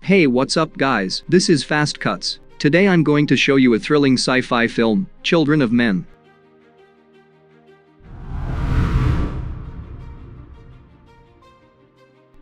Hey, what's up guys, this is Fastcuts. Today I'm going to show you a thrilling sci-fi film, Children of Men.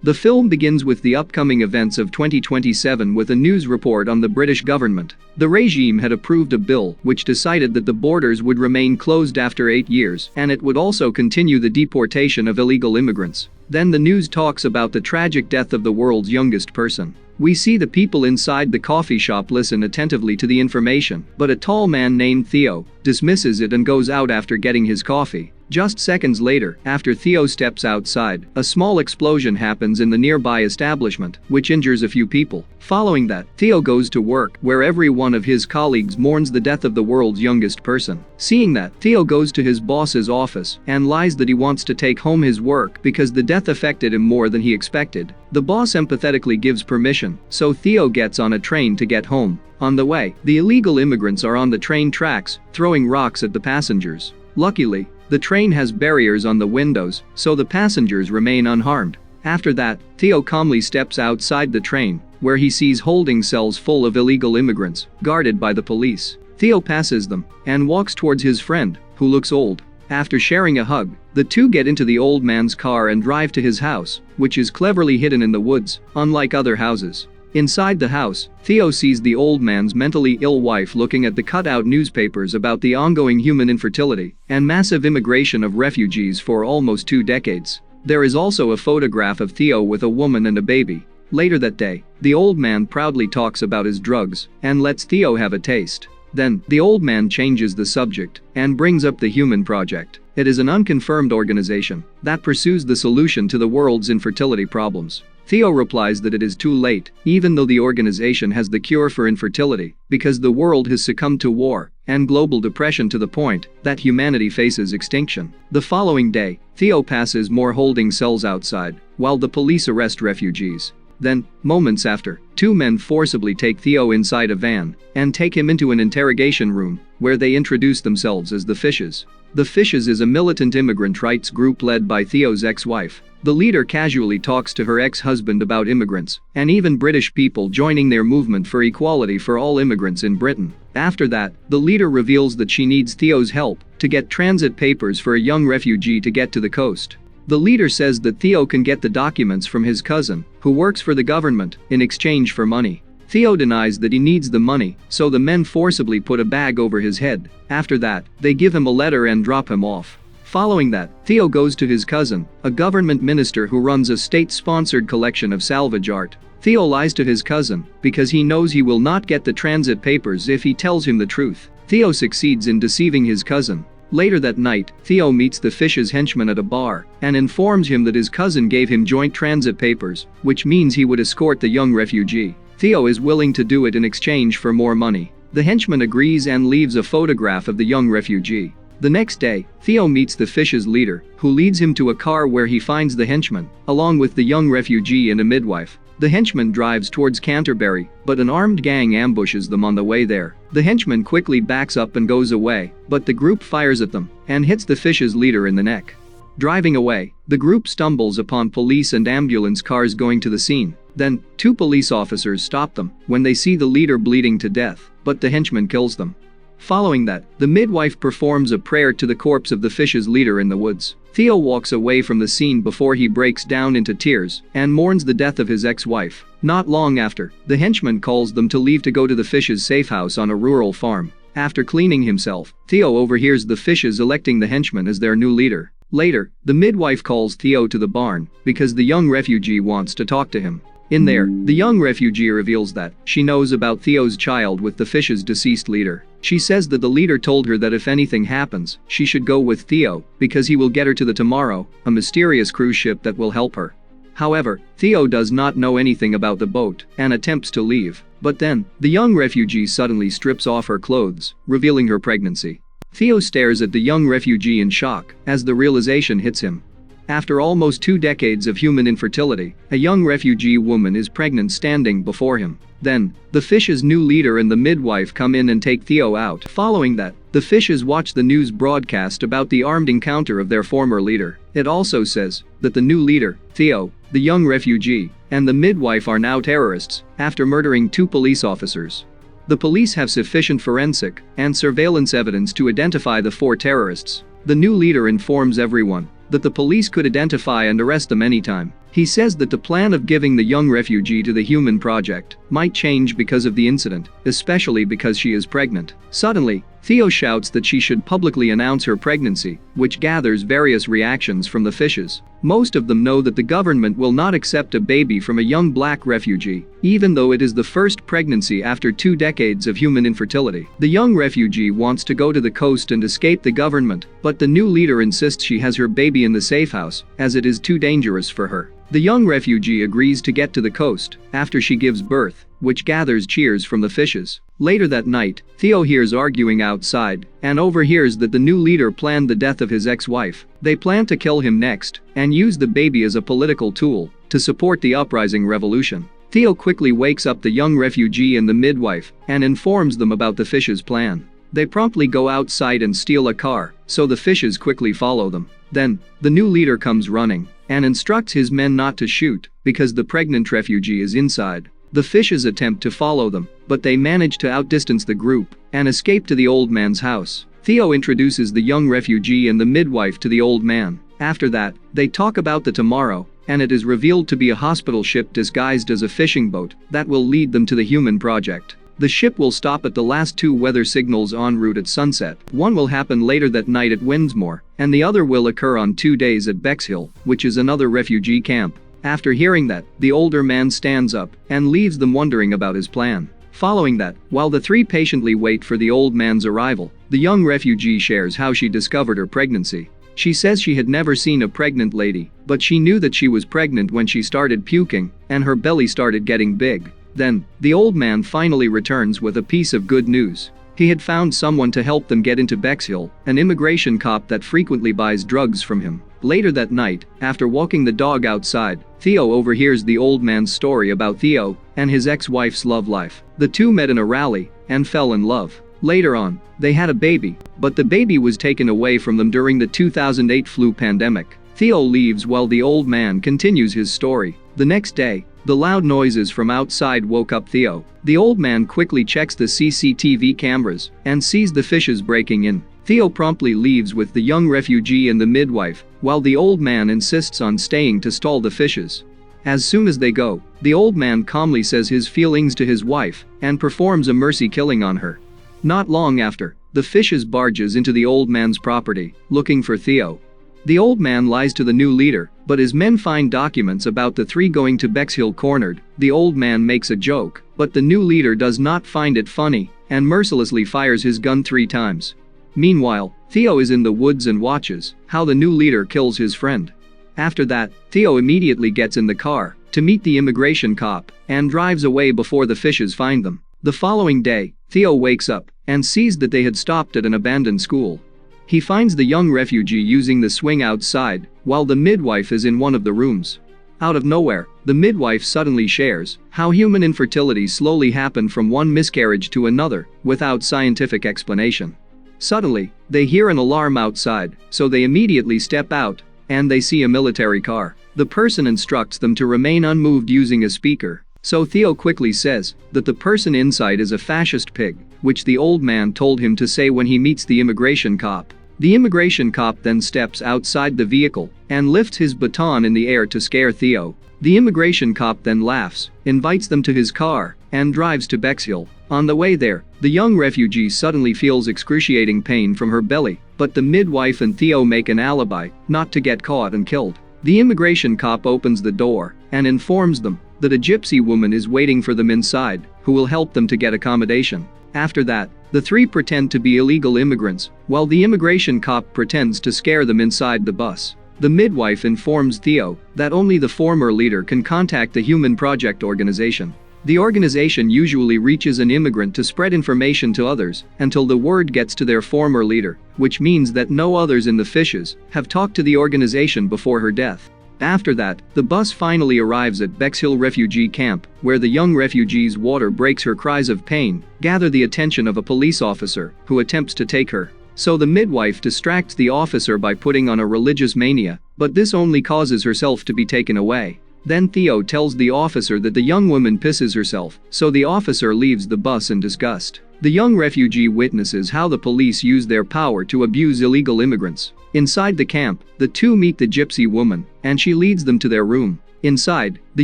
The film begins with the upcoming events of 2027 with a news report on the British government. The regime had approved a bill which decided that the borders would remain closed after 8 years, and it would also continue the deportation of illegal immigrants. Then the news talks about the tragic death of the world's youngest person. We see the people inside the coffee shop listen attentively to the information, but a tall man named Theo dismisses it and goes out after getting his coffee. Just seconds later, after Theo steps outside, a small explosion happens in the nearby establishment, which injures a few people. Following that, Theo goes to work, where every one of his colleagues mourns the death of the world's youngest person. Seeing that, Theo goes to his boss's office and lies that he wants to take home his work because the death affected him more than he expected. The boss empathetically gives permission, so Theo gets on a train to get home. On the way, the illegal immigrants are on the train tracks, throwing rocks at the passengers. Luckily, the train has barriers on the windows, so the passengers remain unharmed. After that, Theo calmly steps outside the train, where he sees holding cells full of illegal immigrants, guarded by the police. Theo passes them and walks towards his friend, who looks old. After sharing a hug, the two get into the old man's car and drive to his house, which is cleverly hidden in the woods, unlike other houses. Inside the house, Theo sees the old man's mentally ill wife looking at the cutout newspapers about the ongoing human infertility and massive immigration of refugees for almost 2 decades. There is also a photograph of Theo with a woman and a baby. Later that day, the old man proudly talks about his drugs and lets Theo have a taste. Then, the old man changes the subject and brings up the Human Project. It is an unconfirmed organization that pursues the solution to the world's infertility problems. Theo replies that it is too late, even though the organization has the cure for infertility, because the world has succumbed to war and global depression to the point that humanity faces extinction. The following day, Theo passes more holding cells outside, while the police arrest refugees. Then, moments after, 2 men forcibly take Theo inside a van and take him into an interrogation room, where they introduce themselves as the Fishes. The Fishes is a militant immigrant rights group led by Theo's ex-wife. The leader casually talks to her ex-husband about immigrants, and even British people joining their movement for equality for all immigrants in Britain. After that, the leader reveals that she needs Theo's help to get transit papers for a young refugee to get to the coast. The leader says that Theo can get the documents from his cousin, who works for the government, in exchange for money. Theo denies that he needs the money, so the men forcibly put a bag over his head. After that, they give him a letter and drop him off. Following that, Theo goes to his cousin, a government minister who runs a state-sponsored collection of salvage art. Theo lies to his cousin because he knows he will not get the transit papers if he tells him the truth. Theo succeeds in deceiving his cousin. Later that night, Theo meets the Fish's henchman at a bar and informs him that his cousin gave him joint transit papers, which means he would escort the young refugee. Theo is willing to do it in exchange for more money. The henchman agrees and leaves a photograph of the young refugee. The next day, Theo meets the Fish's leader, who leads him to a car where he finds the henchman, along with the young refugee and a midwife. The henchman drives towards Canterbury, but an armed gang ambushes them on the way there. The henchman quickly backs up and goes away, but the group fires at them and hits the Fish's leader in the neck. Driving away, the group stumbles upon police and ambulance cars going to the scene. Then, 2 police officers stop them when they see the leader bleeding to death, but the henchman kills them. Following that, the midwife performs a prayer to the corpse of the Fish's leader in the woods. Theo walks away from the scene before he breaks down into tears and mourns the death of his ex-wife. Not long after, the henchman calls them to leave to go to the Fish's safe house on a rural farm. After cleaning himself, Theo overhears the Fishes electing the henchman as their new leader. Later, the midwife calls Theo to the barn because the young refugee wants to talk to him. In there, the young refugee reveals that she knows about Theo's child with the Fish's deceased leader. She says that the leader told her that if anything happens, she should go with Theo because he will get her to the Tomorrow, a mysterious cruise ship that will help her. However, Theo does not know anything about the boat and attempts to leave. But then, the young refugee suddenly strips off her clothes, revealing her pregnancy. Theo stares at the young refugee in shock as the realization hits him. After almost 2 decades of human infertility, a young refugee woman is pregnant standing before him. Then, the fish's new leader and the midwife come in and take Theo out. Following that, the fishes watch the news broadcast about the armed encounter of their former leader. It also says that the new leader, Theo, the young refugee, and the midwife are now terrorists after murdering 2 police officers. The police have sufficient forensic and surveillance evidence to identify the 4 terrorists. The new leader informs everyone that the police could identify and arrest them anytime. He says that the plan of giving the young refugee to the Human Project might change because of the incident, especially because she is pregnant. Suddenly, Theo shouts that she should publicly announce her pregnancy, which gathers various reactions from the fishes. Most of them know that the government will not accept a baby from a young black refugee, even though it is the first pregnancy after 2 decades of human infertility. The young refugee wants to go to the coast and escape the government, but the new leader insists she has her baby in the safe house, as it is too dangerous for her. The young refugee agrees to get to the coast after she gives birth, which gathers cheers from the fishes. Later that night, Theo hears arguing outside and overhears that the new leader planned the death of his ex-wife. They plan to kill him next and use the baby as a political tool to support the uprising revolution. Theo quickly wakes up the young refugee and the midwife and informs them about the fishes' plan. They promptly go outside and steal a car, so the fishes quickly follow them. Then, the new leader comes running and instructs his men not to shoot because the pregnant refugee is inside. The fishes attempt to follow them, but they manage to outdistance the group and escape to the old man's house. Theo introduces the young refugee and the midwife to the old man. After that, they talk about the tomorrow, and it is revealed to be a hospital ship disguised as a fishing boat that will lead them to the Human Project. The ship will stop at the last 2 weather signals en route at sunset. One will happen later that night at Windsmore, and the other will occur on 2 days at Bexhill, which is another refugee camp. After hearing that, the older man stands up and leaves them wondering about his plan. Following that, while the 3 patiently wait for the old man's arrival, the young refugee shares how she discovered her pregnancy. She says she had never seen a pregnant lady, but she knew that she was pregnant when she started puking and her belly started getting big. Then, the old man finally returns with a piece of good news. He had found someone to help them get into Bexhill, an immigration cop that frequently buys drugs from him. Later that night, after walking the dog outside, Theo overhears the old man's story about Theo and his ex-wife's love life. The 2 met in a rally and fell in love. Later on, they had a baby, but the baby was taken away from them during the 2008 flu pandemic. Theo leaves while the old man continues his story. The next day, the loud noises from outside woke up Theo. The old man quickly checks the CCTV cameras and sees the fishes breaking in. Theo promptly leaves with the young refugee and the midwife, while the old man insists on staying to stall the fishes. As soon as they go, the old man calmly says his feelings to his wife and performs a mercy killing on her. Not long after, the fishes barges into the old man's property, looking for Theo. The old man lies to the new leader, but his men find documents about the 3 going to Bexhill cornered. The old man makes a joke, but the new leader does not find it funny and mercilessly fires his gun 3 times. Meanwhile, Theo is in the woods and watches how the new leader kills his friend. After that, Theo immediately gets in the car to meet the immigration cop and drives away before the fishes find them. The following day, Theo wakes up and sees that they had stopped at an abandoned school. He finds the young refugee using the swing outside, while the midwife is in one of the rooms. Out of nowhere, the midwife suddenly shares how human infertility slowly happened from one miscarriage to another, without scientific explanation. Suddenly, they hear an alarm outside, so they immediately step out, and they see a military car. The person instructs them to remain unmoved using a speaker. So Theo quickly says that the person inside is a fascist pig, which the old man told him to say when he meets the immigration cop. The immigration cop then steps outside the vehicle and lifts his baton in the air to scare Theo. The immigration cop then laughs, invites them to his car, and drives to Bexhill. On the way there, the young refugee suddenly feels excruciating pain from her belly, but the midwife and Theo make an alibi not to get caught and killed. The immigration cop opens the door and informs them that a gypsy woman is waiting for them inside, who will help them to get accommodation. After that, the 3 pretend to be illegal immigrants, while the immigration cop pretends to scare them inside the bus. The midwife informs Theo that only the former leader can contact the Human Project organization. The organization usually reaches an immigrant to spread information to others until the word gets to their former leader, which means that no others in the fishes have talked to the organization before her death. After that, the bus finally arrives at Bexhill refugee camp, where the young refugee's water breaks her cries of pain, gather the attention of a police officer who attempts to take her. So the midwife distracts the officer by putting on a religious mania, but this only causes herself to be taken away. Then Theo tells the officer that the young woman pisses herself, so the officer leaves the bus in disgust. The young refugee witnesses how the police use their power to abuse illegal immigrants. Inside the camp, the two meet the gypsy woman, and she leads them to their room. Inside, the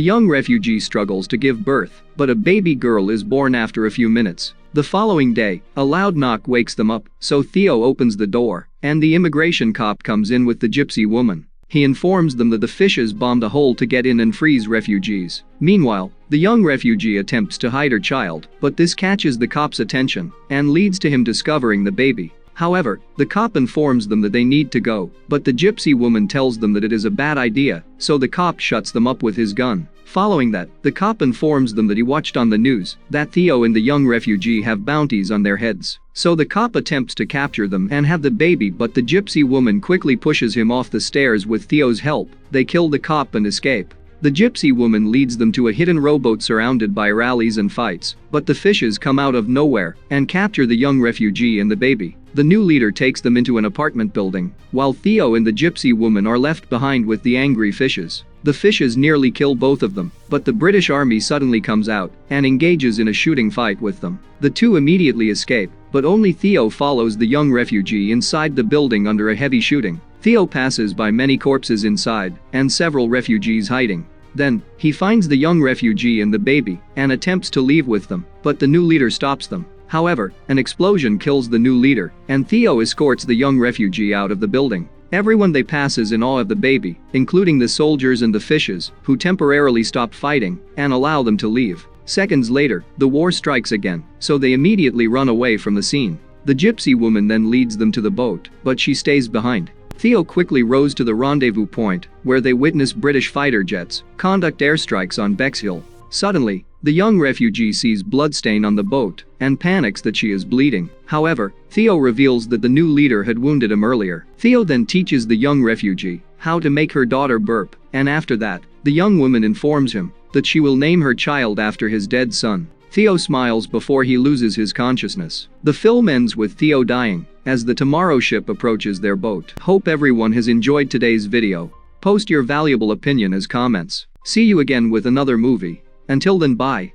young refugee struggles to give birth, but a baby girl is born after a few minutes. The following day, a loud knock wakes them up, so Theo opens the door, and the immigration cop comes in with the gypsy woman. He informs them that the fishes bombed a hole to get in and freeze refugees. Meanwhile, the young refugee attempts to hide her child, but this catches the cop's attention and leads to him discovering the baby. However, the cop informs them that they need to go, but the gypsy woman tells them that it is a bad idea, so the cop shuts them up with his gun. Following that, the cop informs them that he watched on the news that Theo and the young refugee have bounties on their heads. So the cop attempts to capture them and have the baby, but the gypsy woman quickly pushes him off the stairs with Theo's help. They kill the cop and escape. The gypsy woman leads them to a hidden rowboat surrounded by rallies and fights, but the fishes come out of nowhere and capture the young refugee and the baby. The new leader takes them into an apartment building, while Theo and the gypsy woman are left behind with the angry fishes. The fishes nearly kill both of them, but the British army suddenly comes out and engages in a shooting fight with them. The two immediately escape, but only Theo follows the young refugee inside the building under a heavy shooting. Theo passes by many corpses inside and several refugees hiding. Then, he finds the young refugee and the baby and attempts to leave with them, but the new leader stops them. However, an explosion kills the new leader, and Theo escorts the young refugee out of the building. Everyone they pass is in awe of the baby, including the soldiers and the fishes, who temporarily stop fighting and allow them to leave. Seconds later, the war strikes again, so they immediately run away from the scene. The gypsy woman then leads them to the boat, but she stays behind. Theo quickly rows to the rendezvous point, where they witness British fighter jets conduct airstrikes on Bexhill. Suddenly, the young refugee sees bloodstain on the boat and panics that she is bleeding. However, Theo reveals that the new leader had wounded him earlier. Theo then teaches the young refugee how to make her daughter burp, and after that, the young woman informs him that she will name her child after his dead son. Theo smiles before he loses his consciousness. The film ends with Theo dying as the Tomorrow ship approaches their boat. Hope everyone has enjoyed today's video. Post your valuable opinion as comments. See you again with another movie. Until then, bye.